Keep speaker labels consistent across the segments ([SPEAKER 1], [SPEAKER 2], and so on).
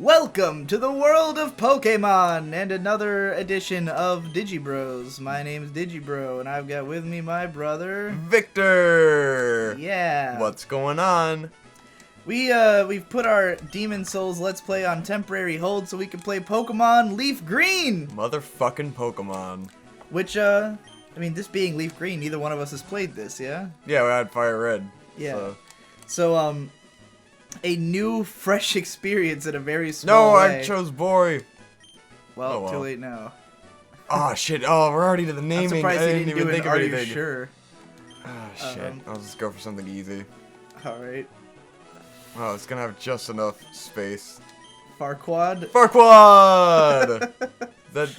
[SPEAKER 1] Welcome to the world of Pokémon and another edition of Digi Bros. My name is Digi Bro, and I've got with me my brother
[SPEAKER 2] Victor.
[SPEAKER 1] Yeah.
[SPEAKER 2] What's going on?
[SPEAKER 1] We've put our Demon Souls Let's Play on temporary hold so we can play Pokemon LeafGreen.
[SPEAKER 2] Motherfucking Pokemon.
[SPEAKER 1] Which this being LeafGreen, neither one of us has played this, yeah?
[SPEAKER 2] Yeah, we had Fire Red.
[SPEAKER 1] Yeah. So a new, fresh experience in a very small
[SPEAKER 2] No,
[SPEAKER 1] way.
[SPEAKER 2] I chose boy.
[SPEAKER 1] Well, too late now.
[SPEAKER 2] Oh shit! Oh, we're already to the naming.
[SPEAKER 1] I'm surprised
[SPEAKER 2] I
[SPEAKER 1] you
[SPEAKER 2] didn't
[SPEAKER 1] didn't
[SPEAKER 2] even
[SPEAKER 1] do
[SPEAKER 2] think
[SPEAKER 1] it.
[SPEAKER 2] of
[SPEAKER 1] Are you
[SPEAKER 2] anything.
[SPEAKER 1] sure?
[SPEAKER 2] Oh shit! I'll just go for something easy.
[SPEAKER 1] All right.
[SPEAKER 2] Oh, it's gonna have just enough space.
[SPEAKER 1] Farquaad.
[SPEAKER 2] Farquaad. That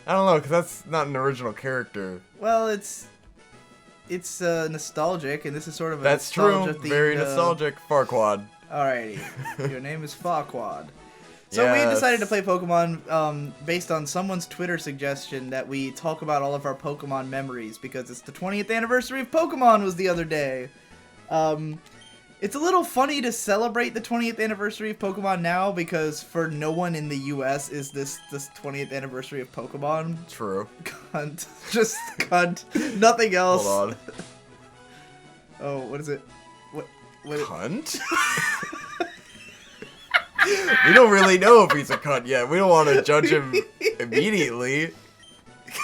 [SPEAKER 2] I don't know, because that's not an original character.
[SPEAKER 1] Well, it's nostalgic, and this is sort of a
[SPEAKER 2] That's true. Very nostalgic. Farquaad.
[SPEAKER 1] Alrighty. Your name is Farquaad. So
[SPEAKER 2] Yes.
[SPEAKER 1] we decided to play Pokemon based on someone's Twitter suggestion that we talk about all of our Pokemon memories because it's the 20th anniversary of Pokemon was the other day. It's a little funny to celebrate the 20th anniversary of Pokemon now because for no one in the US is this 20th anniversary of Pokemon.
[SPEAKER 2] True.
[SPEAKER 1] Cunt. Just cunt. Nothing else.
[SPEAKER 2] Hold on.
[SPEAKER 1] Oh, what is it? What
[SPEAKER 2] Cunt? We don't really know if he's a cunt yet. We don't want to judge him immediately.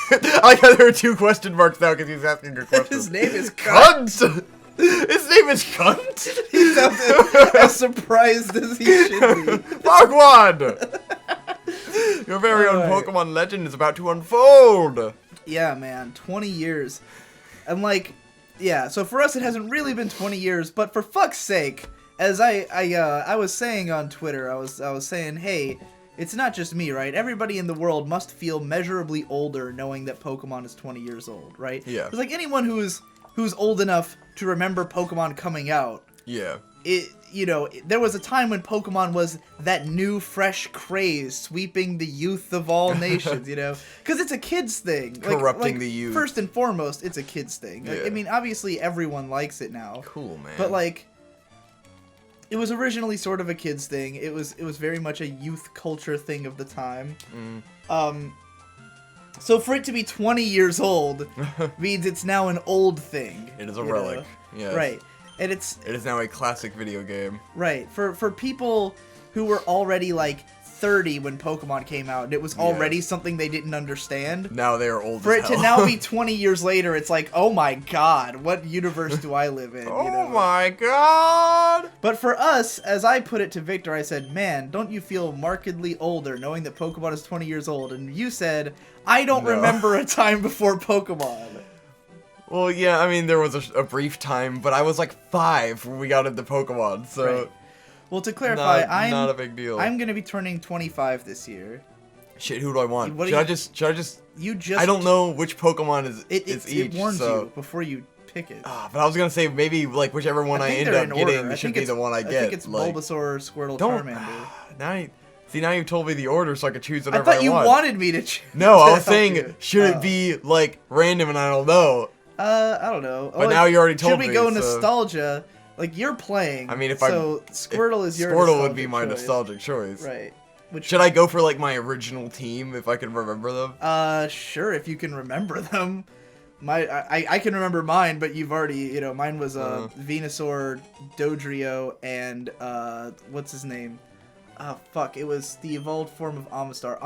[SPEAKER 2] I like how there are two question marks now because he's asking a question.
[SPEAKER 1] His name is Cunt.
[SPEAKER 2] His name is Cunt?
[SPEAKER 1] He sounds as surprised as he should be.
[SPEAKER 2] Farquaad! Your very own
[SPEAKER 1] Alright.
[SPEAKER 2] Pokemon legend is about to unfold.
[SPEAKER 1] Yeah, man. 20 years. And yeah, so for us it hasn't really been 20 years, but for fuck's sake, as I was saying on Twitter, I was saying, hey, it's not just me, right? Everybody in the world must feel measurably older knowing that Pokemon is 20 years old, right?
[SPEAKER 2] Yeah.
[SPEAKER 1] It's like anyone who's old enough to remember Pokemon coming out.
[SPEAKER 2] Yeah.
[SPEAKER 1] There was a time when Pokemon was that new, fresh craze sweeping the youth of all nations, Because it's a kid's thing.
[SPEAKER 2] Corrupting the youth.
[SPEAKER 1] First and foremost, it's a kid's thing.
[SPEAKER 2] Yeah.
[SPEAKER 1] Obviously everyone likes it now.
[SPEAKER 2] Cool, man.
[SPEAKER 1] But, it was originally sort of a kid's thing. It was very much a youth culture thing of the time. So for it to be 20 years old means it's now an old thing.
[SPEAKER 2] It is a relic. Yes.
[SPEAKER 1] Right. And it
[SPEAKER 2] is now a classic video game.
[SPEAKER 1] Right. For people who were already 30 when Pokemon came out and it was already something they didn't understand.
[SPEAKER 2] Now they are old
[SPEAKER 1] For
[SPEAKER 2] as
[SPEAKER 1] it
[SPEAKER 2] hell.
[SPEAKER 1] to now be 20 years later, it's like, oh my god, what universe do I live in?
[SPEAKER 2] Oh my god!
[SPEAKER 1] But for us, as I put it to Victor, I said, man, don't you feel markedly older knowing that Pokemon is 20 years old? And you said, I don't remember a time before Pokemon.
[SPEAKER 2] Well, yeah, there was a brief time, but I was 5 when we got into Pokemon, so...
[SPEAKER 1] Right. Well, to clarify,
[SPEAKER 2] not a big deal.
[SPEAKER 1] I'm going to be turning 25 this year.
[SPEAKER 2] Shit, who do I want?
[SPEAKER 1] What
[SPEAKER 2] Should I just...
[SPEAKER 1] You just...
[SPEAKER 2] I don't know which Pokemon is each,
[SPEAKER 1] It warns
[SPEAKER 2] so...
[SPEAKER 1] you before you pick it.
[SPEAKER 2] But I was gonna say, maybe, whichever one I end up getting should be the one I get.
[SPEAKER 1] I think it's Bulbasaur, Squirtle, Charmander.
[SPEAKER 2] Now you told me the order so I could choose whatever
[SPEAKER 1] I thought you
[SPEAKER 2] want.
[SPEAKER 1] wanted me to choose.
[SPEAKER 2] No, I was saying, should it be, random and I don't know?
[SPEAKER 1] I don't know.
[SPEAKER 2] But now you already told me,
[SPEAKER 1] Should we go
[SPEAKER 2] so...
[SPEAKER 1] nostalgia? You're playing. Squirtle is your
[SPEAKER 2] Squirtle would be my
[SPEAKER 1] choice.
[SPEAKER 2] nostalgic choice.
[SPEAKER 1] Right.
[SPEAKER 2] Should I go for, my original team, if I can remember them?
[SPEAKER 1] Sure, if you can remember them. I can remember mine, but you've already, mine was, Venusaur, Dodrio, and, what's his name? Fuck, it was the evolved form of Amistar.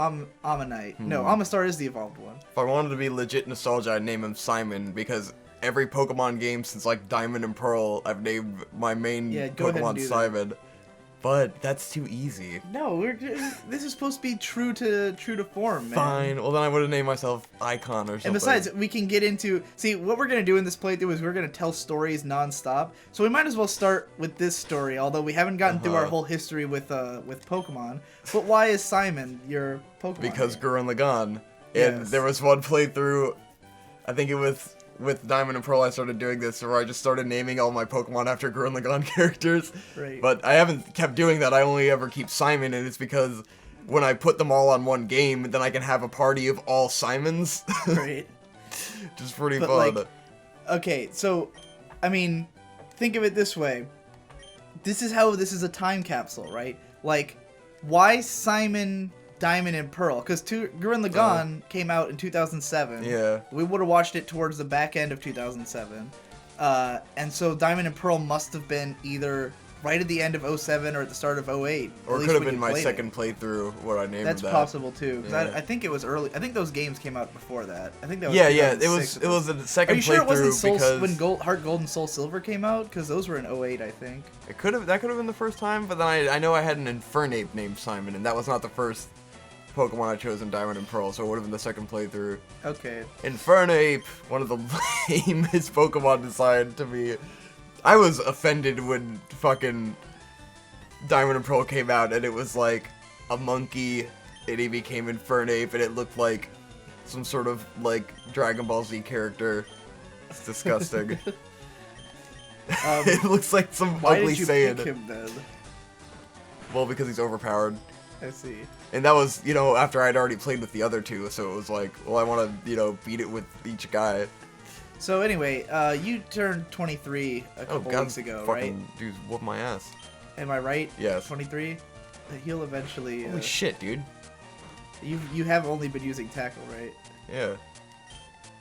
[SPEAKER 1] Ammonite. No, Amistar is the evolved one.
[SPEAKER 2] If I wanted to be legit nostalgia, I'd name him Simon, because every Pokemon game since, Diamond and Pearl, I've named my main Pokemon Simon. But that's too easy.
[SPEAKER 1] No, this is supposed to be true to form, man.
[SPEAKER 2] Fine. Well, then I would have named myself Icon or something.
[SPEAKER 1] And besides, we can get into... See, what we're going to do in this playthrough is we're going to tell stories non-stop. So we might as well start with this story, although we haven't gotten through our whole history with Pokemon. But why is Simon your Pokemon
[SPEAKER 2] Because
[SPEAKER 1] name?
[SPEAKER 2] Gurren Lagann.
[SPEAKER 1] Yes.
[SPEAKER 2] And there was one playthrough, I think it was... With Diamond and Pearl, I started doing this, where I just started naming all my Pokemon after Gurren Lagann characters.
[SPEAKER 1] Right.
[SPEAKER 2] But I haven't kept doing that. I only ever keep Simon, and it's because when I put them all on one game, then I can have a party of all Simons.
[SPEAKER 1] Right.
[SPEAKER 2] Just pretty fun.
[SPEAKER 1] Okay, so, think of it this way. This is how this is a time capsule, right? why Simon, Diamond, and Pearl? Because Gurren Lagann came out in 2007.
[SPEAKER 2] Yeah.
[SPEAKER 1] We would have watched it towards the back end of 2007. And so Diamond and Pearl must have been either right at the end of 07 or at the start of 08.
[SPEAKER 2] Or it could have been my second playthrough, what I named
[SPEAKER 1] That's
[SPEAKER 2] that.
[SPEAKER 1] possible too. Cause I think it was early. I think those games came out before that. I think that was
[SPEAKER 2] it was a second playthrough. Are you sure it wasn't
[SPEAKER 1] when Heart Gold and Soul Silver came out? Because those were in 08, I think.
[SPEAKER 2] That could have been the first time, but then I know I had an Infernape named Simon, and that was not the first Pokemon I chose in Diamond and Pearl, so it would have been the second playthrough.
[SPEAKER 1] Okay.
[SPEAKER 2] Infernape, one of the lamest Pokemon design to me. I was offended when fucking Diamond and Pearl came out, and it was like a monkey, and he became Infernape, and it looked like some sort of like Dragon Ball Z character. It's disgusting. It looks like some ugly Saiyan.
[SPEAKER 1] Why did you pick him then?
[SPEAKER 2] Well, because he's overpowered.
[SPEAKER 1] I see.
[SPEAKER 2] And that was, after I'd already played with the other two, so it was like, well, I want to, beat it with each guy.
[SPEAKER 1] So anyway, you turned 23 a couple weeks ago, right?
[SPEAKER 2] Dude, whoop my ass.
[SPEAKER 1] Am I right?
[SPEAKER 2] Yes.
[SPEAKER 1] 23? He'll eventually...
[SPEAKER 2] Holy shit, dude.
[SPEAKER 1] You have only been using tackle, right?
[SPEAKER 2] Yeah.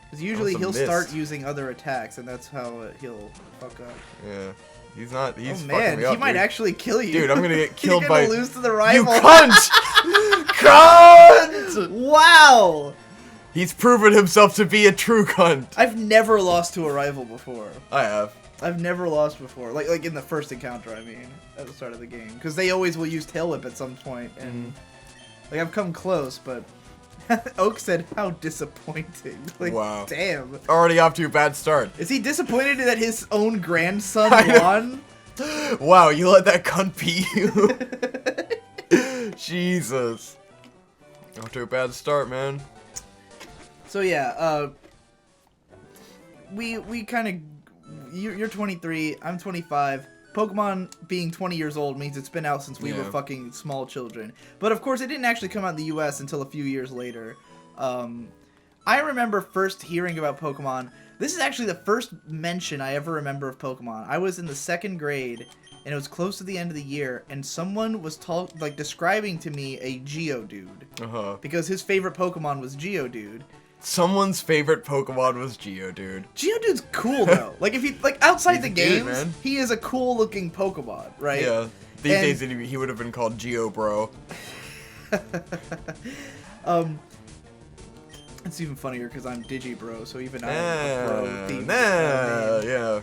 [SPEAKER 1] Because usually he'll start using other attacks, and that's how he'll fuck up.
[SPEAKER 2] Yeah. He's not. He's
[SPEAKER 1] fucking me up, he might actually kill you.
[SPEAKER 2] Dude, I'm gonna get killed
[SPEAKER 1] You're
[SPEAKER 2] by.
[SPEAKER 1] gonna lose to the rival.
[SPEAKER 2] You cunt! Cunt!
[SPEAKER 1] Wow!
[SPEAKER 2] He's proven himself to be a true cunt.
[SPEAKER 1] I've never lost to a rival before.
[SPEAKER 2] I have.
[SPEAKER 1] I've never lost before. Like in the first encounter, I mean, at the start of the game, because they always will use Tail Whip at some point, and like I've come close, but. Oak said, how disappointing. Like,
[SPEAKER 2] wow.
[SPEAKER 1] Damn.
[SPEAKER 2] Already off to a bad start.
[SPEAKER 1] Is he disappointed that his own grandson won?
[SPEAKER 2] Wow, you let that cunt beat you? Jesus. Off to a bad start, man.
[SPEAKER 1] So yeah, we kind of... You're 23, I'm 25. Pokemon being 20 years old means it's been out since we were fucking small children. But of course, it didn't actually come out in the US until a few years later. I remember first hearing about Pokemon. This is actually the first mention I ever remember of Pokemon. I was in the 2nd grade, and it was close to the end of the year, and someone was describing to me a Geodude. Because his favorite Pokemon was Geodude.
[SPEAKER 2] Someone's favorite Pokemon was Geodude.
[SPEAKER 1] Geodude's cool though. Like if he outside the games, he is a cool looking Pokemon, right?
[SPEAKER 2] Yeah. These days he would have been called Geo Bro.
[SPEAKER 1] It's even funnier because I'm Digi Bros, so even I am a bro themed
[SPEAKER 2] yeah.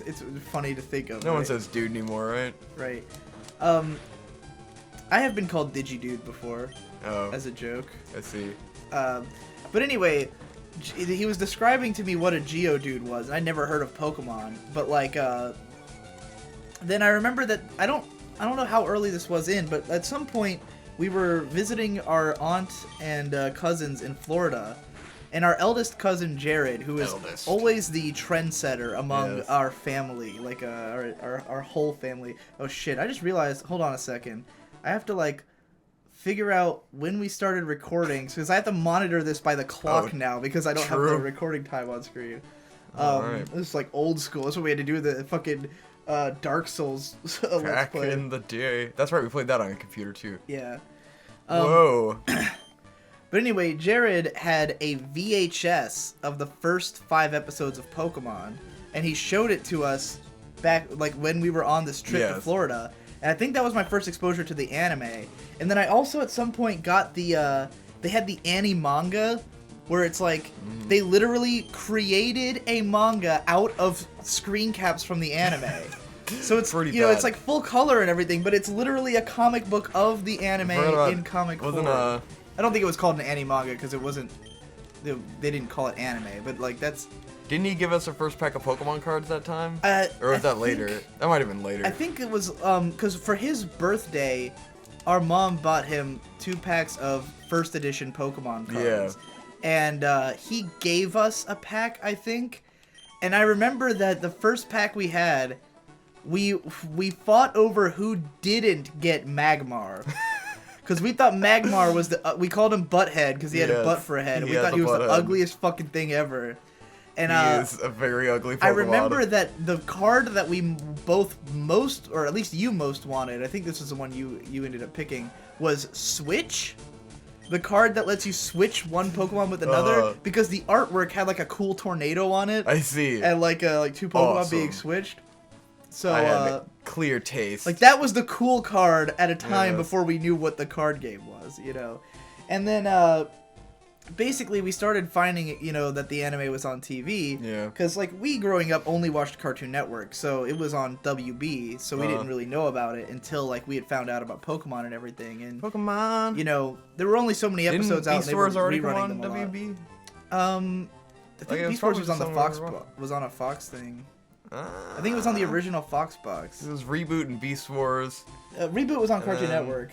[SPEAKER 1] It's funny to think of.
[SPEAKER 2] No one says dude anymore, right?
[SPEAKER 1] Right. I have been called Digi Dude before.
[SPEAKER 2] Oh.
[SPEAKER 1] As a joke.
[SPEAKER 2] I see.
[SPEAKER 1] But anyway, he was describing to me what a Geodude was, and I'd never heard of Pokemon. But like, then I remember that I don't know how early this was in, but at some point we were visiting our aunt and cousins in Florida, and our eldest cousin Jared, who is always the trendsetter among our family, like our whole family. Oh shit! I just realized. Hold on a second. I have to figure out when we started recording, because I have to monitor this by the clock now because I don't have the recording time on screen. Right. This is like old school. That's what we had to do with the fucking Dark Souls Let's Play.
[SPEAKER 2] In the day. That's right, we played that on a computer too.
[SPEAKER 1] Yeah.
[SPEAKER 2] Whoa.
[SPEAKER 1] But anyway, Jared had a VHS of the first 5 episodes of Pokemon, and he showed it to us back when we were on this trip to Florida. And I think that was my first exposure to the anime. And then I also at some point got the, they had the Ani-manga, where it's they literally created a manga out of screen caps from the anime. So it's, it's like full color and everything, but it's literally a comic book of the anime in comic form. I don't think it was called an Ani-manga, because it wasn't, they didn't call it anime, but that's...
[SPEAKER 2] Didn't he give us a first pack of Pokemon cards that time? Or was that later? That might have been later.
[SPEAKER 1] I think it was, because for his birthday, our mom bought him 2 packs of first edition Pokemon cards. Yeah. And he gave us a pack, I think. And I remember that the first pack we had, we fought over who didn't get Magmar. Because we thought Magmar was we called him Butthead because he had a butt for a head. And we thought he was the ugliest fucking thing ever. And
[SPEAKER 2] he is a very ugly Pokemon.
[SPEAKER 1] I remember that the card that we both most, or at least you most wanted, I think this is the one you ended up picking, was Switch. The card that lets you switch one Pokemon with another, because the artwork had like a cool tornado on it.
[SPEAKER 2] I see.
[SPEAKER 1] And like two Pokemon being switched. So
[SPEAKER 2] I had a clear taste.
[SPEAKER 1] like that was the cool card at a time before we knew what the card game was, you know. And then basically we started finding, you know, that the anime was on TV.
[SPEAKER 2] Yeah.
[SPEAKER 1] Because like we growing up only watched Cartoon Network, so it was on WB, so we didn't really know about it until like we had found out about Pokemon and everything. And
[SPEAKER 2] Pokemon.
[SPEAKER 1] you know, there were only so many episodes out.
[SPEAKER 2] Beast
[SPEAKER 1] And they were
[SPEAKER 2] Wars already come
[SPEAKER 1] rerunning
[SPEAKER 2] on
[SPEAKER 1] them a lot.
[SPEAKER 2] WB?
[SPEAKER 1] I think Beast Wars was on the Fox. Was on a Fox thing. I think it was on the original Fox box.
[SPEAKER 2] It was Reboot and Beast Wars.
[SPEAKER 1] Reboot was on Cartoon Network.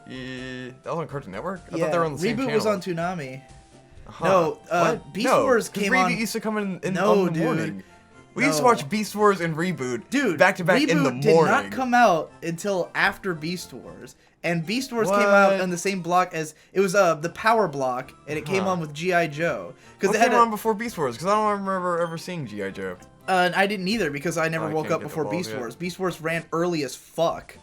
[SPEAKER 2] Yeah, that was on Cartoon Network? I
[SPEAKER 1] Yeah,
[SPEAKER 2] thought they were on the same
[SPEAKER 1] Reboot
[SPEAKER 2] channel.
[SPEAKER 1] was on Toonami.
[SPEAKER 2] Huh.
[SPEAKER 1] No, Beast
[SPEAKER 2] No,
[SPEAKER 1] Wars
[SPEAKER 2] 'cause
[SPEAKER 1] came
[SPEAKER 2] Reboot
[SPEAKER 1] on.
[SPEAKER 2] used to come in
[SPEAKER 1] No,
[SPEAKER 2] on the
[SPEAKER 1] dude.
[SPEAKER 2] morning. We used to
[SPEAKER 1] No.
[SPEAKER 2] watch Beast Wars and Reboot
[SPEAKER 1] Dude,
[SPEAKER 2] back to back in the
[SPEAKER 1] Reboot
[SPEAKER 2] morning.
[SPEAKER 1] did not come out until after Beast Wars. And Beast Wars came
[SPEAKER 2] What?
[SPEAKER 1] out on the same block as it was the Power Block, and it came on with G.I. Joe.
[SPEAKER 2] What
[SPEAKER 1] Because
[SPEAKER 2] came on before Beast Wars? Because I don't remember ever seeing G.I. Joe.
[SPEAKER 1] I didn't either because I never
[SPEAKER 2] I
[SPEAKER 1] woke
[SPEAKER 2] can't
[SPEAKER 1] up
[SPEAKER 2] get
[SPEAKER 1] before
[SPEAKER 2] involved
[SPEAKER 1] Beast
[SPEAKER 2] yet.
[SPEAKER 1] Wars. Beast Wars ran early as fuck.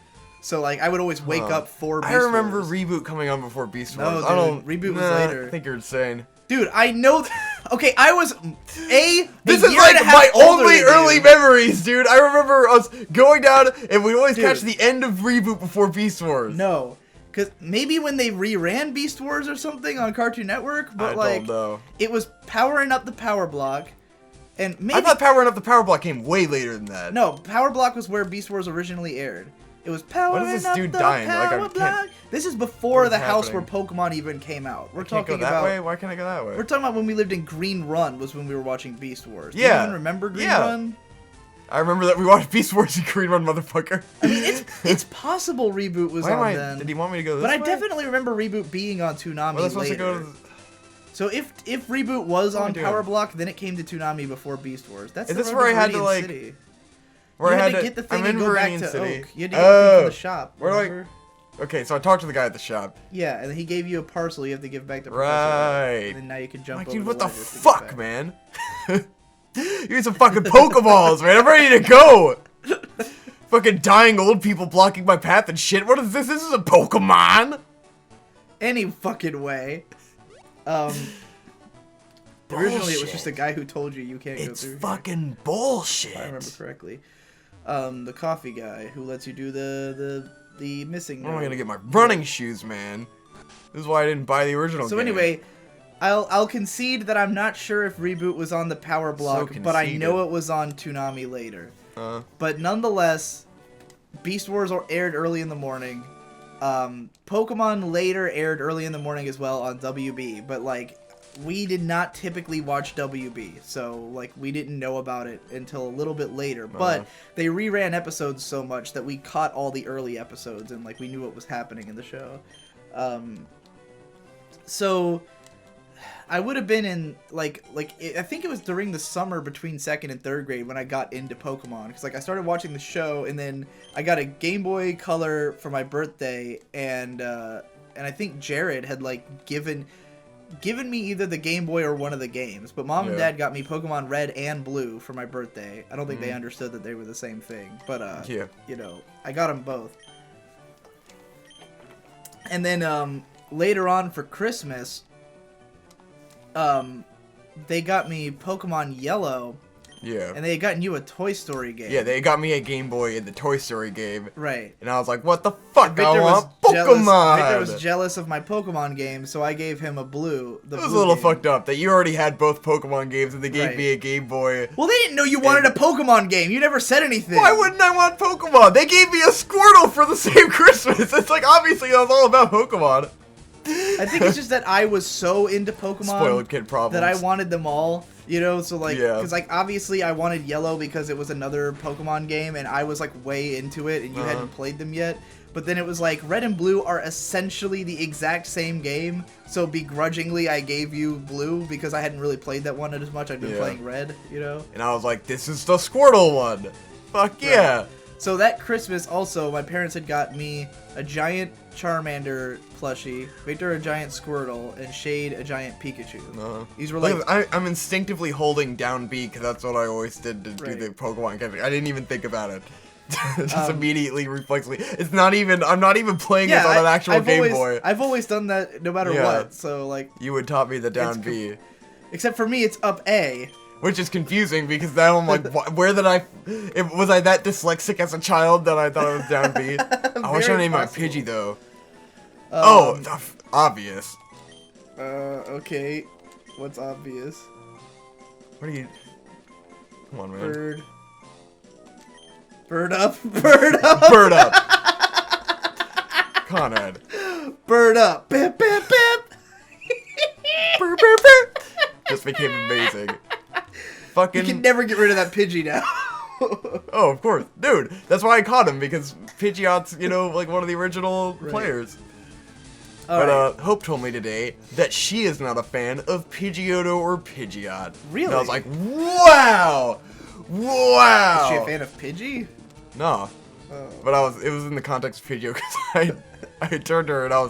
[SPEAKER 1] So like I would always wake up for Beast
[SPEAKER 2] I remember
[SPEAKER 1] Wars.
[SPEAKER 2] Reboot coming on before Beast
[SPEAKER 1] No,
[SPEAKER 2] Wars.
[SPEAKER 1] dude,
[SPEAKER 2] I don't.
[SPEAKER 1] Reboot was
[SPEAKER 2] nah,
[SPEAKER 1] later.
[SPEAKER 2] I think you're insane.
[SPEAKER 1] Dude, I know. Okay, I was
[SPEAKER 2] This is
[SPEAKER 1] year
[SPEAKER 2] like
[SPEAKER 1] and a half
[SPEAKER 2] my
[SPEAKER 1] older
[SPEAKER 2] only
[SPEAKER 1] than
[SPEAKER 2] early
[SPEAKER 1] you.
[SPEAKER 2] memories, dude. I remember us going down and we'd always
[SPEAKER 1] Dude.
[SPEAKER 2] catch the end of Reboot before Beast Wars.
[SPEAKER 1] No, because maybe when they reran Beast Wars or something on Cartoon Network, but
[SPEAKER 2] I
[SPEAKER 1] like
[SPEAKER 2] don't know.
[SPEAKER 1] it was powering up the Power Block, and maybe
[SPEAKER 2] I thought Powering Up the Power Block came way later than that.
[SPEAKER 1] no, Power Block was where Beast Wars originally aired. It was powering
[SPEAKER 2] this
[SPEAKER 1] up
[SPEAKER 2] dude
[SPEAKER 1] the
[SPEAKER 2] dying? Like, I
[SPEAKER 1] Power
[SPEAKER 2] can't-
[SPEAKER 1] Block. This is before
[SPEAKER 2] What
[SPEAKER 1] the
[SPEAKER 2] is
[SPEAKER 1] house
[SPEAKER 2] happening?
[SPEAKER 1] where Pokemon even came out. We're
[SPEAKER 2] Can't go
[SPEAKER 1] talking
[SPEAKER 2] that
[SPEAKER 1] about.
[SPEAKER 2] way? Why can't I go that way?
[SPEAKER 1] We're talking about when we lived in Green Run. Was when we were watching Beast Wars. Do you
[SPEAKER 2] Yeah.
[SPEAKER 1] even remember Green
[SPEAKER 2] Yeah.
[SPEAKER 1] Run?
[SPEAKER 2] I remember that we watched Beast Wars and Green Run, motherfucker.
[SPEAKER 1] I mean, it's possible Reboot was
[SPEAKER 2] Why am
[SPEAKER 1] on
[SPEAKER 2] I?
[SPEAKER 1] then.
[SPEAKER 2] Did he want me to go this
[SPEAKER 1] But I
[SPEAKER 2] way?
[SPEAKER 1] definitely remember Reboot being on Toonami
[SPEAKER 2] Well, that's supposed
[SPEAKER 1] later.
[SPEAKER 2] to go to.
[SPEAKER 1] So if Reboot was
[SPEAKER 2] What am I
[SPEAKER 1] on
[SPEAKER 2] doing?
[SPEAKER 1] Power Block, then it came to Toonami before Beast Wars. That's
[SPEAKER 2] Is
[SPEAKER 1] the
[SPEAKER 2] this
[SPEAKER 1] road
[SPEAKER 2] where I had to,
[SPEAKER 1] Viridian
[SPEAKER 2] like,
[SPEAKER 1] City.
[SPEAKER 2] Where
[SPEAKER 1] You
[SPEAKER 2] I
[SPEAKER 1] had
[SPEAKER 2] had
[SPEAKER 1] to get the thing
[SPEAKER 2] I'm
[SPEAKER 1] and
[SPEAKER 2] in
[SPEAKER 1] go back
[SPEAKER 2] Viridian
[SPEAKER 1] to
[SPEAKER 2] City.
[SPEAKER 1] Oak. You had to get the thing from the shop.
[SPEAKER 2] Where do I?
[SPEAKER 1] Remember?
[SPEAKER 2] Okay, so I talked to the guy at the shop.
[SPEAKER 1] Yeah, and then he gave you a parcel you have to give back to Professor
[SPEAKER 2] Right.
[SPEAKER 1] Oak, and then now you can jump
[SPEAKER 2] Like,
[SPEAKER 1] over
[SPEAKER 2] dude, what the
[SPEAKER 1] ledges to get
[SPEAKER 2] fuck,
[SPEAKER 1] back.
[SPEAKER 2] man? Use some fucking Pokeballs, man. I'm ready to go. Fucking dying old people blocking my path and shit. What is this? This is a Pokemon.
[SPEAKER 1] Any fucking way. Originally, it was just a guy who told you you can't go
[SPEAKER 2] It's
[SPEAKER 1] through here.
[SPEAKER 2] fucking bullshit.
[SPEAKER 1] If I remember correctly. The coffee guy who lets you do the missing.
[SPEAKER 2] Where am I gonna
[SPEAKER 1] note.
[SPEAKER 2] get my running shoes, man? This is why I didn't buy the original
[SPEAKER 1] So
[SPEAKER 2] game.
[SPEAKER 1] anyway, I'll concede that I'm not sure if Reboot was on the Power Block, but I know
[SPEAKER 2] conceited.
[SPEAKER 1] it was on Toonami later. But nonetheless, Beast Wars aired early in the morning. Pokemon later aired early in the morning as well on WB, but like we did not typically watch WB, so like we didn't know about it until a little bit later. But they reran episodes so much that we caught all the early episodes and like we knew what was happening in the show. So I would have been in I think it was during the summer between 2nd and 3rd grade when I got into Pokemon, because like I started watching the show and then I got a Game Boy Color for my birthday, and I think Jared had like given me either the Game Boy or one of the games, but Mom and Dad got me Pokemon Red and Blue for my birthday. I don't think they understood that they were the same thing, but you know, I got them both. And then later on for Christmas, they got me Pokemon Yellow.
[SPEAKER 2] Yeah.
[SPEAKER 1] And they had gotten you a Toy Story game.
[SPEAKER 2] Yeah, they got me a Game Boy in the Toy Story game.
[SPEAKER 1] Right.
[SPEAKER 2] And I was like, what the fuck?
[SPEAKER 1] Victor
[SPEAKER 2] I want
[SPEAKER 1] Jealous,
[SPEAKER 2] Pokemon!
[SPEAKER 1] Victor was jealous of my Pokemon game, so I gave him a blue.
[SPEAKER 2] It was a little fucked up that you already had both Pokemon games and they gave
[SPEAKER 1] Right.
[SPEAKER 2] me a Game Boy.
[SPEAKER 1] Well, they didn't know you wanted a Pokemon game. You never said anything.
[SPEAKER 2] Why wouldn't I want Pokemon? They gave me a Squirtle for the same Christmas. It's like, obviously, I was all about Pokemon.
[SPEAKER 1] I think it's just that I was so into Pokemon
[SPEAKER 2] Spoiled kid problems.
[SPEAKER 1] that I wanted them all. You know, so like,
[SPEAKER 2] Yeah.
[SPEAKER 1] because like obviously I wanted Yellow because it was another Pokemon game, and I was like way into it, and you hadn't played them yet. But then it was like Red and Blue are essentially the exact same game, so begrudgingly I gave you Blue because I hadn't really played that one as much. I'd been playing Red, you know.
[SPEAKER 2] And I was like, this is the Squirtle one. Fuck yeah.
[SPEAKER 1] Right. So that Christmas also, my parents had got me a giant Charmander plushie, Victor a giant Squirtle, and Shade a giant Pikachu. These were like...
[SPEAKER 2] I'm instinctively holding down B because that's what I always did to do
[SPEAKER 1] Right.
[SPEAKER 2] the Pokemon game. I didn't even think about it. Just immediately reflexively. It's not even. I'm not even playing it on an actual Game Boy.
[SPEAKER 1] I've always done that no matter what. So like.
[SPEAKER 2] You would taught me the down B.
[SPEAKER 1] Except for me, it's up A.
[SPEAKER 2] Which is confusing because now I'm like, where did I? Was I that dyslexic as a child that I thought it was down B? I wish I named my Pidgey though. Obvious.
[SPEAKER 1] Okay. What's obvious?
[SPEAKER 2] What are you? Come on, man.
[SPEAKER 1] Bird. Bird up. Bird up.
[SPEAKER 2] Bird up. Conrad.
[SPEAKER 1] Bird up. Bip, bip, bip.
[SPEAKER 2] Burp, burp, burp. Just became amazing. Fucking.
[SPEAKER 1] You can never get rid of that Pidgey now.
[SPEAKER 2] Oh, of course. Dude, that's why I caught him, because Pidgeot's, like one of the original players. But Hope told me today that she is not a fan of Pidgeotto or Pidgeot.
[SPEAKER 1] Really?
[SPEAKER 2] And I was like, wow! Wow!
[SPEAKER 1] Is she a fan of Pidgey?
[SPEAKER 2] No.
[SPEAKER 1] Oh.
[SPEAKER 2] But it was in the context of Pidgeot, because I turned to her and I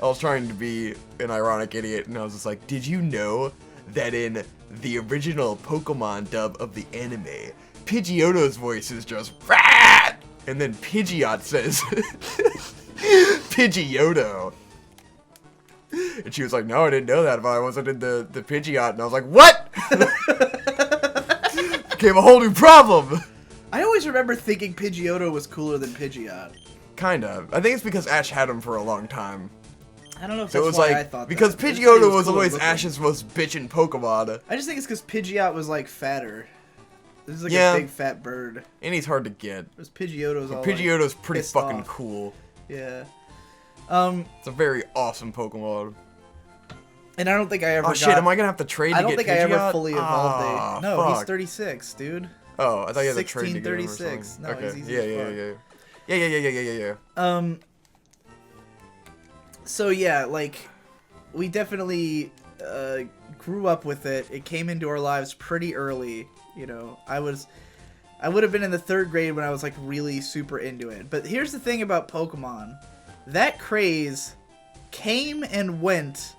[SPEAKER 2] was trying to be an ironic idiot, and I was just like, did you know that in the original Pokemon dub of the anime, Pidgeotto's voice is just RAT! And then Pidgeot says Pidgeotto. And she was like, no, I didn't know that, but I wasn't in the Pidgeot. And I was like, what? Became a whole new problem.
[SPEAKER 1] I always remember thinking Pidgeotto was cooler than Pidgeot.
[SPEAKER 2] Kind of. I think it's because Ash had him for a long time.
[SPEAKER 1] I don't know if
[SPEAKER 2] So
[SPEAKER 1] that's
[SPEAKER 2] it was
[SPEAKER 1] why
[SPEAKER 2] like,
[SPEAKER 1] I thought
[SPEAKER 2] because
[SPEAKER 1] that.
[SPEAKER 2] Pidgeotto was always Ash's most bitchin' Pokemon.
[SPEAKER 1] I just think it's because Pidgeot was like fatter. This is like a big fat bird.
[SPEAKER 2] And he's hard to get.
[SPEAKER 1] There's Pidgeotto's all
[SPEAKER 2] Pidgeotto's
[SPEAKER 1] like,
[SPEAKER 2] pretty
[SPEAKER 1] pissed
[SPEAKER 2] fucking
[SPEAKER 1] off.
[SPEAKER 2] cool.
[SPEAKER 1] Yeah.
[SPEAKER 2] It's a very awesome Pokemon.
[SPEAKER 1] And I don't think I ever
[SPEAKER 2] Oh shit, am I gonna have to trade to get Pidgeot?
[SPEAKER 1] I don't think I ever fully evolved
[SPEAKER 2] Ah,
[SPEAKER 1] a... No,
[SPEAKER 2] fuck.
[SPEAKER 1] he's 36, dude.
[SPEAKER 2] Oh, I thought you had to trade to get him or
[SPEAKER 1] 1636.
[SPEAKER 2] something.
[SPEAKER 1] No,
[SPEAKER 2] okay.
[SPEAKER 1] he's easy as fuck.
[SPEAKER 2] Yeah.
[SPEAKER 1] So yeah, like, we definitely grew up with it. It came into our lives pretty early, you know. I would have been in the 3rd grade when I was like really super into it. But here's the thing about Pokemon. That craze came and went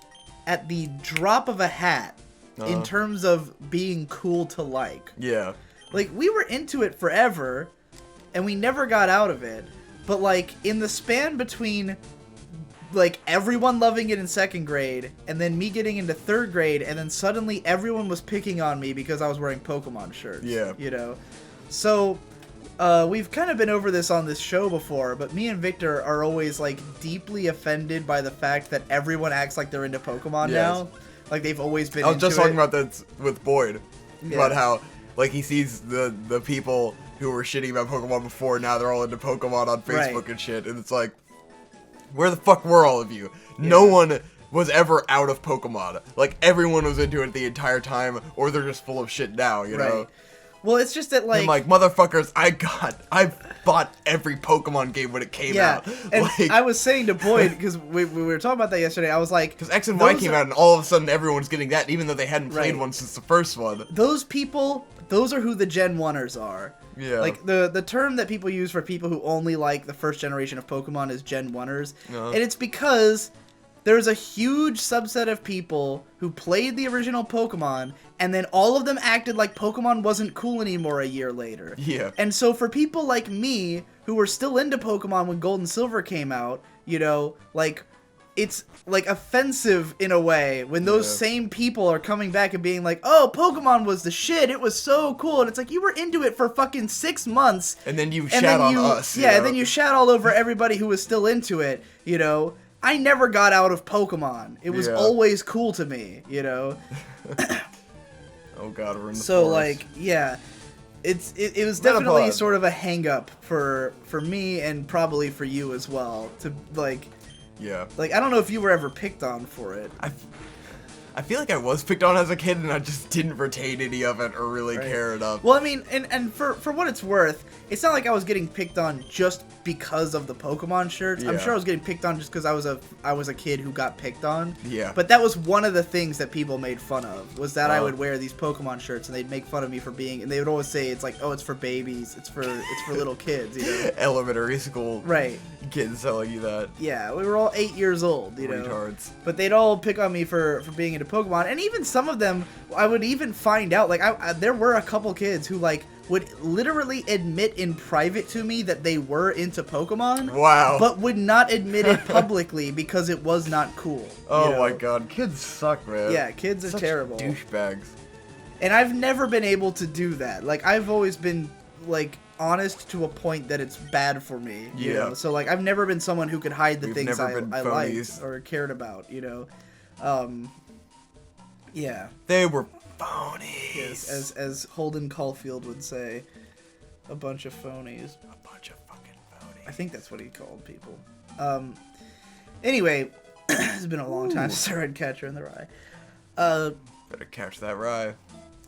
[SPEAKER 1] at the drop of a hat in terms of being cool to like.
[SPEAKER 2] Yeah.
[SPEAKER 1] Like, we were into it forever, and we never got out of it. But, like, in the span between, like, everyone loving it in 2nd grade, and then me getting into 3rd grade, and then suddenly everyone was picking on me because I was wearing Pokemon shirts.
[SPEAKER 2] Yeah.
[SPEAKER 1] You know? So, we've kind of been over this on this show before, but me and Victor are always, like, deeply offended by the fact that everyone acts like they're into Pokemon now. Like, they've always been into it.
[SPEAKER 2] I was just talking about that with Boyd.
[SPEAKER 1] Yeah.
[SPEAKER 2] About how, like, he sees the people who were shitting about Pokemon before, now they're all into Pokemon on Facebook and shit, and it's like, where the fuck were all of you? Yeah. No one was ever out of Pokemon. Like, everyone was into it the entire time, or they're just full of shit now, you know?
[SPEAKER 1] Well, it's just that, like...
[SPEAKER 2] I'm like, motherfuckers, I bought every Pokemon game when it came out.
[SPEAKER 1] And
[SPEAKER 2] like,
[SPEAKER 1] I was saying to Boyd, because we were talking about that yesterday, I was like...
[SPEAKER 2] Because X and Y came out, and all of a sudden everyone's getting that, even though they hadn't played one since the first one.
[SPEAKER 1] Those people, those are who the Gen 1ers are.
[SPEAKER 2] Yeah.
[SPEAKER 1] Like, the term that people use for people who only like the first generation of Pokemon is Gen 1ers. And it's because there's a huge subset of people who played the original Pokemon, and then all of them acted like Pokemon wasn't cool anymore a year later.
[SPEAKER 2] Yeah.
[SPEAKER 1] And so for people like me, who were still into Pokemon when Gold and Silver came out, you know, like, it's, like, offensive in a way when those same people are coming back and being like, oh, Pokemon was the shit, it was so cool, and it's like, you were into it for fucking 6 months.
[SPEAKER 2] And then you shat on us.
[SPEAKER 1] Yeah, and then you shat all over everybody who was still into it, you know. I never got out of Pokemon. It was always cool to me, you know.
[SPEAKER 2] Oh god, we're in the
[SPEAKER 1] So,
[SPEAKER 2] forest.
[SPEAKER 1] like, yeah. It was definitely sort of a hang-up for me and probably for you as well. To, like...
[SPEAKER 2] Yeah.
[SPEAKER 1] Like, I don't know if you were ever picked on for it.
[SPEAKER 2] I feel like I was picked on as a kid, and I just didn't retain any of it or really care enough.
[SPEAKER 1] Well, I mean, and for what it's worth, it's not like I was getting picked on just because of the Pokemon shirts. I'm sure I was getting picked on just because I was a kid who got picked on.
[SPEAKER 2] Yeah.
[SPEAKER 1] But that was one of the things that people made fun of, was that I would wear these Pokemon shirts, and they'd make fun of me for being, and they would always say it's like, oh, it's for babies, it's for little kids, you know.
[SPEAKER 2] Elementary school.
[SPEAKER 1] Right.
[SPEAKER 2] Kids telling you that.
[SPEAKER 1] Yeah, we were all 8 years old, you know.
[SPEAKER 2] Retards.
[SPEAKER 1] But they'd all pick on me for being into Pokemon, and even some of them, I would even find out, like, there were a couple kids who, like, would literally admit in private to me that they were into Pokemon.
[SPEAKER 2] Wow.
[SPEAKER 1] But would not admit it publicly because it was not cool.
[SPEAKER 2] Oh
[SPEAKER 1] you know?
[SPEAKER 2] my god, kids suck, man.
[SPEAKER 1] Yeah, kids are
[SPEAKER 2] Such
[SPEAKER 1] terrible.
[SPEAKER 2] douchebags.
[SPEAKER 1] And I've never been able to do that. Like, I've always been, like, honest to a point that it's bad for me. You know? So, like, I've never been someone who could hide the
[SPEAKER 2] We've
[SPEAKER 1] things
[SPEAKER 2] never
[SPEAKER 1] I
[SPEAKER 2] been
[SPEAKER 1] liked
[SPEAKER 2] phonies.
[SPEAKER 1] or cared about, you know? Yeah.
[SPEAKER 2] They were phonies.
[SPEAKER 1] Yes, as Holden Caulfield would say, a bunch of phonies.
[SPEAKER 2] A bunch of fucking phonies.
[SPEAKER 1] I think that's what he called people. Anyway, it's been a long time since I read Catcher in the Rye.
[SPEAKER 2] Better catch that rye.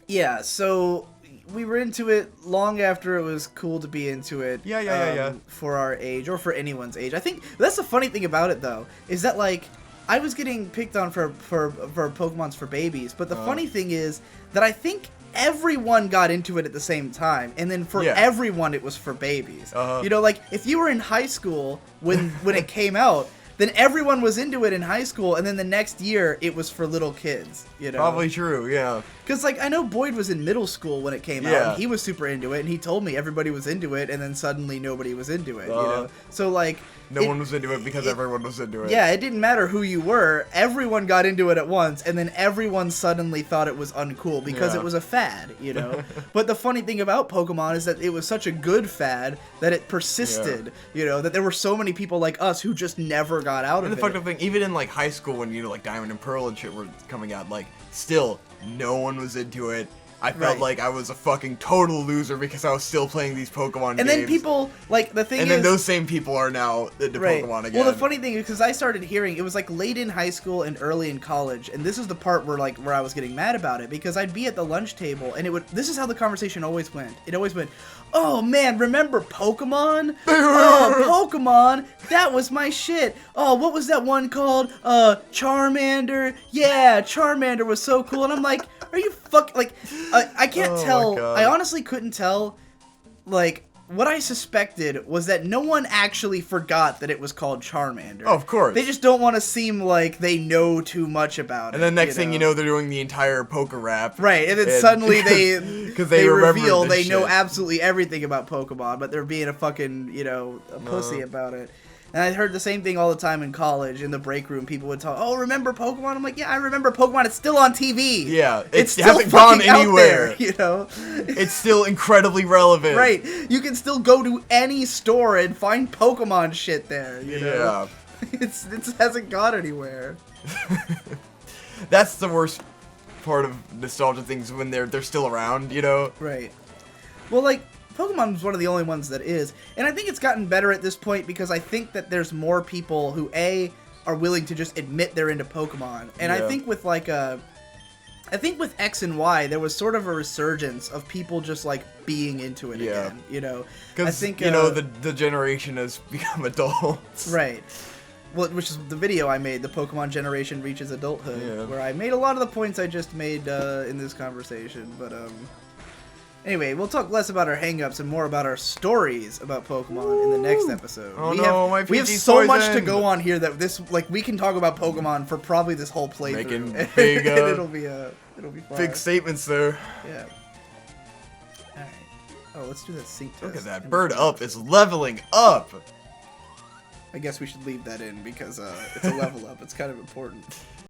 [SPEAKER 1] Yeah, so we were into it long after it was cool to be into it.
[SPEAKER 2] Yeah.
[SPEAKER 1] For our age, or for anyone's age. I think that's the funny thing about it, though, is that, like, I was getting picked on for Pokemon's for babies, but the funny thing is that I think everyone got into it at the same time, and then for everyone it was for babies. You know, like, if you were in high school when it came out, then everyone was into it in high school, and then the next year it was for little kids, you know?
[SPEAKER 2] Probably true, yeah.
[SPEAKER 1] Because, like, I know Boyd was in middle school when it came out, and he was super into it, and he told me everybody was into it, and then suddenly nobody was into it, you know? So, like...
[SPEAKER 2] No one was into it because everyone was into it.
[SPEAKER 1] Yeah, it didn't matter who you were. Everyone got into it at once, and then everyone suddenly thought it was uncool because it was a fad, you know? But the funny thing about Pokemon is that it was such a good fad that it persisted, you know? That there were so many people like us who just never got out of it.
[SPEAKER 2] And the fucked up thing, even in, like, high school when, you know, like, Diamond and Pearl and shit were coming out, like, still, no one was into it. I felt like I was a fucking total loser because I was still playing these Pokemon games.
[SPEAKER 1] And then people, like, the thing is...
[SPEAKER 2] And then those same people are now into Pokemon again.
[SPEAKER 1] Well, the funny thing is, because I started hearing, it was, like, late in high school and early in college, and this is the part where, like, where I was getting mad about it, because I'd be at the lunch table, and it would... This is how the conversation always went. It always went, oh, man, remember Pokemon? Oh, Pokemon? That was my shit. Oh, what was that one called? Charmander? Yeah, Charmander was so cool. And I'm like... Are you like, I can't tell, I honestly couldn't tell, like, what I suspected was that no one actually forgot that it was called Charmander.
[SPEAKER 2] Oh, of course.
[SPEAKER 1] They just don't want to seem like they know too much about it.
[SPEAKER 2] And then next thing you know, they're doing the entire poker rap.
[SPEAKER 1] Right, and then suddenly they reveal they know
[SPEAKER 2] shit.
[SPEAKER 1] absolutely everything about Pokemon, but they're being a fucking, you know, a pussy about it. And I heard the same thing all the time in college. In the break room, people would talk, oh, remember Pokemon? I'm like, yeah, I remember Pokemon. It's still on TV.
[SPEAKER 2] Yeah,
[SPEAKER 1] it
[SPEAKER 2] hasn't gone anywhere.
[SPEAKER 1] There, you know?
[SPEAKER 2] It's still incredibly relevant.
[SPEAKER 1] Right. You can still go to any store and find Pokemon shit there, you know? Yeah. It hasn't gone anywhere.
[SPEAKER 2] That's the worst part of nostalgia things, when they're still around, you know?
[SPEAKER 1] Right. Well, like, Pokemon was one of the only ones that is, and I think it's gotten better at this point because I think that there's more people who are willing to just admit they're into Pokemon, and I think with like I think with X and Y there was sort of a resurgence of people just like being into it again, you know.
[SPEAKER 2] Because I think you know the generation has become adults,
[SPEAKER 1] right? Well, which is the video I made, the Pokemon generation reaches adulthood, where I made a lot of the points I just made in this conversation, but Anyway, we'll talk less about our hang-ups and more about our stories about Pokemon in the next episode.
[SPEAKER 2] Oh,
[SPEAKER 1] we have so much to go on here that we can talk about Pokemon for probably this whole playthrough.
[SPEAKER 2] Making big,
[SPEAKER 1] it'll be fun.
[SPEAKER 2] Big statements there.
[SPEAKER 1] Yeah. All right. Oh, let's do that sync test.
[SPEAKER 2] Look at that. Bird Up is leveling up.
[SPEAKER 1] I guess we should leave that in because it's a level up. It's kind of important.